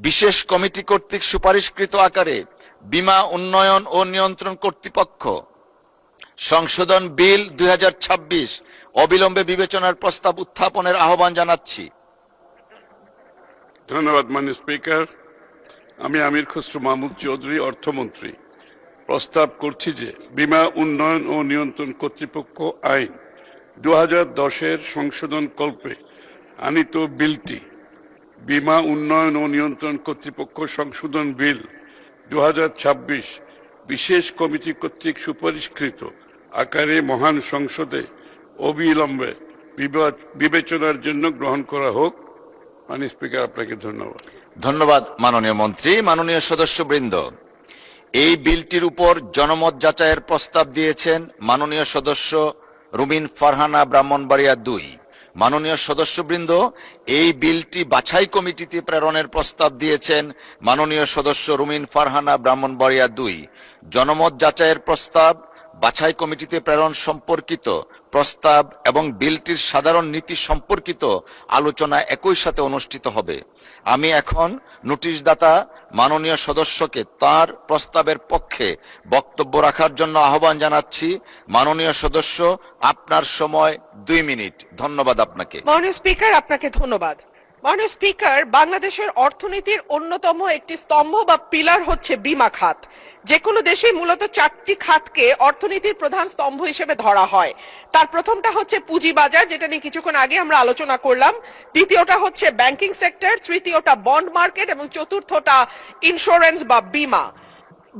বিশেষ কমিটি কর্তৃক সুপারিশকৃত আকারে বীমা উন্নয়ন ও নিয়ন্ত্রণ কর্তৃপক্ষ সংশোধন বিল 2026 অবিলম্বে বিবেচনার প্রস্তাব উত্থাপনের আহ্বান জানাচ্ছি। ধন্যবাদ মাননীয় স্পিকার। আমি আমির খসরু মাহমুদ চৌধুরী, অর্থমন্ত্রী, প্রস্তাব করছি যে বীমা উন্নয়ন ও নিয়ন্ত্রণ কর্তৃপক্ষ আইন 2010-এর সংশোধন কল্পে আনিত বিলটি বীমা উন্নয়ন ও নিয়ন্ত্রণ কর্তৃপক্ষ সংশোধন বিল 2026 বিশেষ কমিটি কর্তৃক সুপারিশকৃত আকারে মহান সংসদে অবিলম্বে বিবেচনার জন্য গ্রহণ করা হোক। মাননীয় স্পিকার, আপনাকে ধন্যবাদ। ধন্যবাদ মাননীয় মন্ত্রী। মাননীয় সদস্যবৃন্দ, এই বিলটির উপর জনমত যাচাইয়ের প্রস্তাব দিয়েছেন মাননীয় সদস্য রুমিন ফারহানা, ব্রাহ্মণবাড়িয়া 2। মাননীয় সদস্যবৃন্দ, এই বিলটি বাছাই কমিটিতে প্রেরণের প্রস্তাব দিয়েছেন মাননীয় সদস্য রুমিন ফারহানা, ব্রাহ্মণবাড়িয়া 2। জনমত যাচাইয়ের প্রস্তাব, বাছাই কমিটিতে প্রেরণ সম্পর্কিত প্রস্তাব এবং বিলটির সাধারণ নীতি সম্পর্কিত আলোচনা একই সাথে অনুষ্ঠিত হবে। আমি এখন নোটিশদাতা মাননীয় সদস্যকে তার প্রস্তাবের পক্ষে বক্তব্য রাখার জন্য আহ্বান জানাচ্ছি। মাননীয় সদস্য, আপনার সময় 2 মিনিট। ধন্যবাদ আপনাকে। মাননীয় স্পিকার, আপনাকে ধন্যবাদ। মাননীয় স্পিকার, বাংলাদেশের অর্থনীতির অন্যতম একটি স্তম্ভ বা পিলার হচ্ছে বীমা খাত। যে কোনো দেশে মূলত 4টি খাতকে অর্থনীতির প্রধান স্তম্ভ হিসেবে ধরা হয়। তার প্রথমটা হচ্ছে পুঁজিবাজার, যেটা নিয়ে কিছুক্ষণ আগে আমরা আলোচনা করলাম। দ্বিতীয়টা হচ্ছে ব্যাংকিং সেক্টর, তৃতীয়টা বন্ড মার্কেট এবং চতুর্থটা ইন্স্যুরেন্স বা বীমা।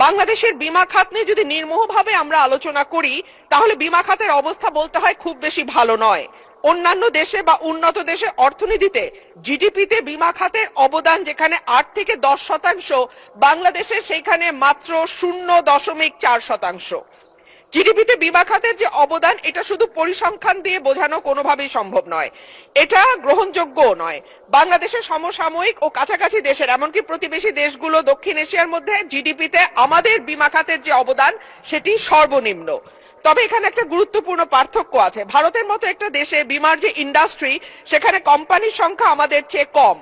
বাংলাদেশের বীমা খাত নিয়ে যদি নির্মোহভাবে আমরা আলোচনা করি, তাহলে বীমা খাতের অবস্থা বলতে হয় খুব বেশি ভালো নয়। অন্যান্য দেশে বা উন্নত দেশে অর্থনীতিতে জিডিপিতে বীমা খাতের অবদান যেখানে 8 থেকে 10%, বাংলাদেশে সেখানে মাত্র 0.4%। জিডিপিতে বীমা খাতের যে অবদান, এটা শুধু পরিসংখ্যান দিয়ে বোঝানো কোনোভাবেই সম্ভব নয়, এটা গ্রহণযোগ্যও নয়। বাংলাদেশের সমসাময়িক ও কাছাকাছি দেশের, এমনকি প্রতিবেশী দেশগুলো দক্ষিণ এশিয়ার মধ্যে জিডিপিতে আমাদের বীমা খাতের যে অবদান সেটি সর্বনিম্ন। তবে এখানে একটা গুরুত্বপূর্ণ পার্থক্য আছে। ভারতের মতো একটা দেশে বীমার যে ইন্ডাস্ট্রি, সেখানে কোম্পানির সংখ্যা আমাদের চেয়ে কম,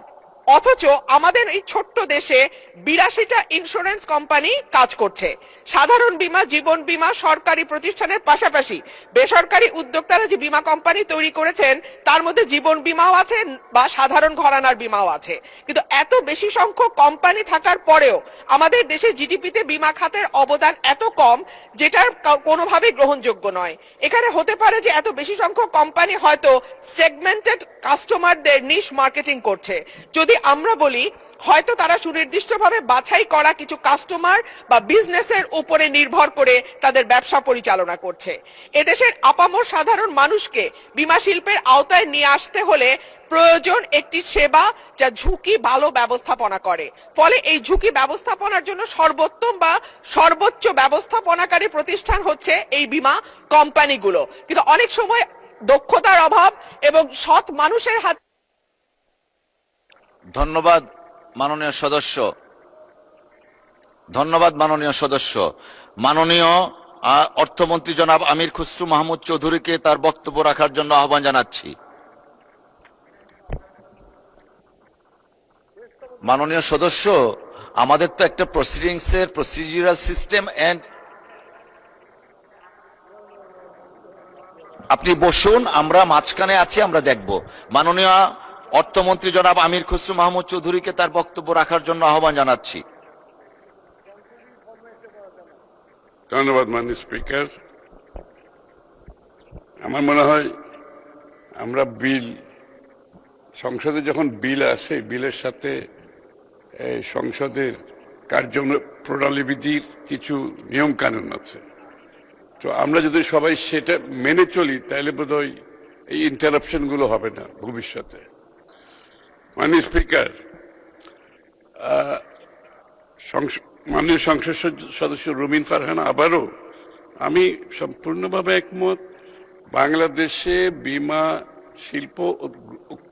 অথচ আমাদের এই ছোট্ট দেশে 82টা ইন্স্যুরেন্স কোম্পানি কাজ করছে। সাধারণ বীমা, জীবন বীমা সরকারি প্রতিষ্ঠানের পাশাপাশি বেসরকারি উদ্যোক্তারা যে বীমা কোম্পানি তৈরি করেছেন, তার মধ্যে জীবন বীমাও আছে বা সাধারণ ঘরানার বীমাও আছে। কিন্তু এত বেশি সংখ্যক কোম্পানি থাকার পরেও আমাদের দেশে জিডিপিতে বীমা খাতের অবদান এত কম, যেটার কোনোভাবেই গ্রহণযোগ্য নয়। এখানে হতে পারে যে এত বেশি সংখ্যক কোম্পানি হয়তো সেগমেন্টেড কাস্টমারদের নিশ মার্কেটিং করছে। যদি আমরা বলি, হয়তো তারা সুনির্দিষ্টভাবে বাছাই করা কিছু কাস্টমার বা বিজনেসের উপরে নির্ভর করে তাদের ব্যবসা পরিচালনা করছে। এদেশের আপামর সাধারণ মানুষকে বীমা শিল্পের আওতায় নিয়ে আসতে হলে প্রয়োজন একটি সেবা যা ঝুঁকি ভালো ব্যবস্থাপনা করে। ফলে এই ঝুঁকি ব্যবস্থাপনার জন্য সর্বোত্তম বা সর্বোচ্চ ব্যবস্থাপনাকারী প্রতিষ্ঠান হচ্ছে এই বীমা কোম্পানিগুলো। কিন্তু অনেক সময় দক্ষতার অভাব এবং সৎ মানুষের হাত। ধন্যবাদ মাননীয় সদস্য। ধন্যবাদ মাননীয় সদস্য। মাননীয় অর্থমন্ত্রী জনাব আমির খসরু মাহমুদ চৌধুরীকে তার বক্তব্য রাখার জন্য আহ্বান জানাচ্ছি। মাননীয় সদস্য, আমাদের তো একটা প্রসিডিউরাল সিস্টেম এন্ড আপনি বসুন, আমরা মাঝখানে আছি, আমরা দেখব। মাননীয় অর্থমন্ত্রী জনাব আমির খসরু মাহমুদ চৌধুরীকে তার বক্তব্য রাখার জন্য আহ্বান জানাচ্ছি। ধন্যবাদ মাননীয় স্পিকার। আমার মনে হয় আমরা সংসদে যখন বিল আসে, বিলের সাথে সংসদের কার্যপ্রণালীবিধির কিছু নিয়ম কানুন আছে। তো আমরা যদি সবাই সেটা মেনে চলি, তাহলে বোধহয় এই ইন্টারাপশন গুলো হবে না ভবিষ্যতে। মাননীয় স্পিকার, মাননীয় সংসদ সদস্য রুমিন ফারহানা, আবারও আমি সম্পূর্ণভাবে একমত। বাংলাদেশে বীমা শিল্প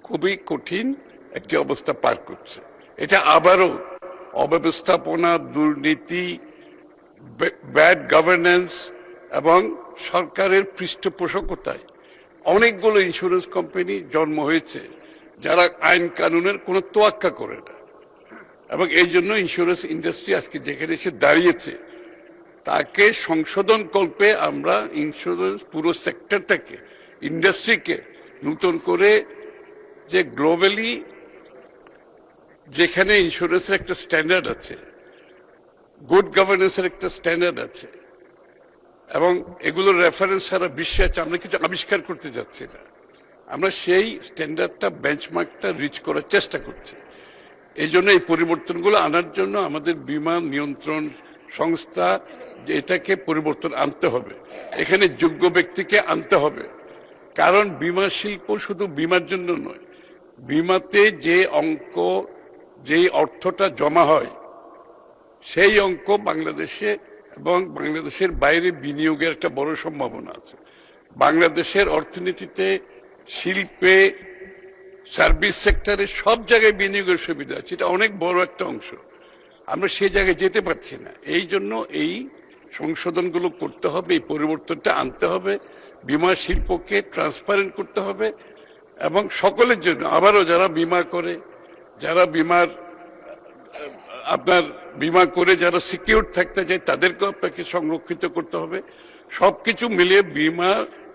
খুবই কঠিন একটি অবস্থা পার করছে। এটা আবারও অব্যবস্থাপনা, দুর্নীতি, ব্যাড গভর্নেন্স এবং সরকারের পৃষ্ঠপোষকতায় অনেকগুলো ইন্স্যুরেন্স কোম্পানি জন্ম হয়েছে যারা আইন কানুনের কোনো তোয়াক্কা করে না। এবং এই জন্য ইন্স্যুরেন্স ইন্ডাস্ট্রি আজকে যেখানে এসে দাঁড়িয়েছে তাকে সংশোধন কল্পে আমরা ইন্স্যুরেন্স পুরো সেক্টরটাকে ইন্ডাস্ট্রিকে নতুন করে যে গ্লোবালি যেখানে ইন্স্যুরেন্সের একটা স্ট্যান্ডার্ড আছে, গুড গভর্নেন্সের একটা স্ট্যান্ডার্ড আছে এবং এগুলোর রেফারেন্স সারা বিশ্বে আছে, আমরা কিছু আবিষ্কার করতে যাচ্ছি না, আমরা সেই স্ট্যান্ডার্ডটা বেঞ্চমার্কটা রিচ করার চেষ্টা করছি। এই জন্য এই পরিবর্তনগুলো আনার জন্য আমাদের বীমা নিয়ন্ত্রণ সংস্থা এটাকে পরিবর্তন আনতে হবে, এখানে যোগ্য ব্যক্তিকে আনতে হবে। কারণ বীমা শিল্প শুধু বীমার জন্য নয়, বীমাতে যে অঙ্ক যে অর্থটা জমা হয় সেই অঙ্ক বাংলাদেশে এবং বাংলাদেশের বাইরে বিনিয়োগের একটা বড় সম্ভাবনা আছে। বাংলাদেশের অর্থনীতিতে, শিল্পে, সার্ভিস সেক্টরে সব জায়গায় বিনিয়োগের সুবিধা আছে, এটা অনেক বড় একটা অংশ। আমরা সেই জায়গায় যেতে পারছি না, এই জন্য এই সংশোধনগুলো করতে হবে, এই পরিবর্তনটা আনতে হবে, বীমা শিল্পকে ট্রান্সপারেন্ট করতে হবে এবং সকলের জন্য, আবারও যারা বীমা করে, যারা বীমা করে যারা সিকিউর থাকতে চায় তাদেরকেও আপনাকে সংরক্ষিত করতে হবে। সবকিছু মিলিয়ে বীমা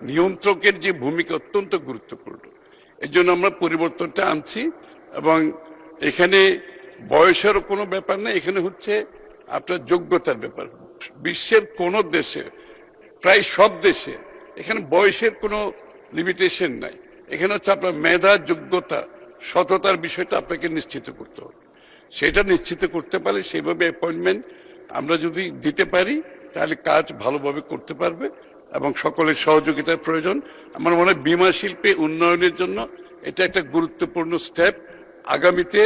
নিয়ন্ত্রকের যে ভূমিকা অত্যন্ত গুরুত্বপূর্ণ, এর জন্য আমরা পরিবর্তনটা আনছি। এবং এখানে বয়সেরও কোনো ব্যাপার নেই, এখানে হচ্ছে আপনার যোগ্যতার ব্যাপার। বিশ্বের কোন দেশে, প্রায় সব দেশে এখানে বয়সের কোনো লিমিটেশন নাই, এখানে হচ্ছে আপনার মেধা, যোগ্যতা, সততার বিষয়টা আপনাকে নিশ্চিত করতে হবে। সেটা নিশ্চিত করতে পারলে সেইভাবে অ্যাপয়েন্টমেন্ট আমরা যদি দিতে পারি তাহলে কাজ ভালোভাবে করতে পারবে এবং সকলের সহযোগিতার প্রয়োজন। আমার মনে হয় বীমা শিল্পে উন্নয়নের জন্য এটা একটা গুরুত্বপূর্ণ স্টেপ। আগামীতে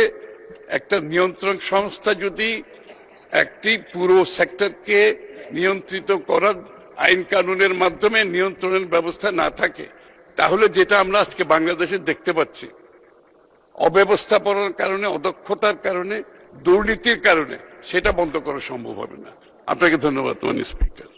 একটা নিয়ন্ত্রণ সংস্থা যদি একটি পুরো সেক্টরকে নিয়ন্ত্রিত করার আইন কানুনের মাধ্যমে নিয়ন্ত্রণের ব্যবস্থা না থাকে, তাহলে যেটা আমরা আজকে বাংলাদেশে দেখতে পাচ্ছি, অব্যবস্থাপনার কারণে, অদক্ষতার কারণে, দুর্নীতির কারণে, সেটা বন্ধ করা সম্ভব হবে না। আপনাকে ধন্যবাদ মাননীয় স্পিকার।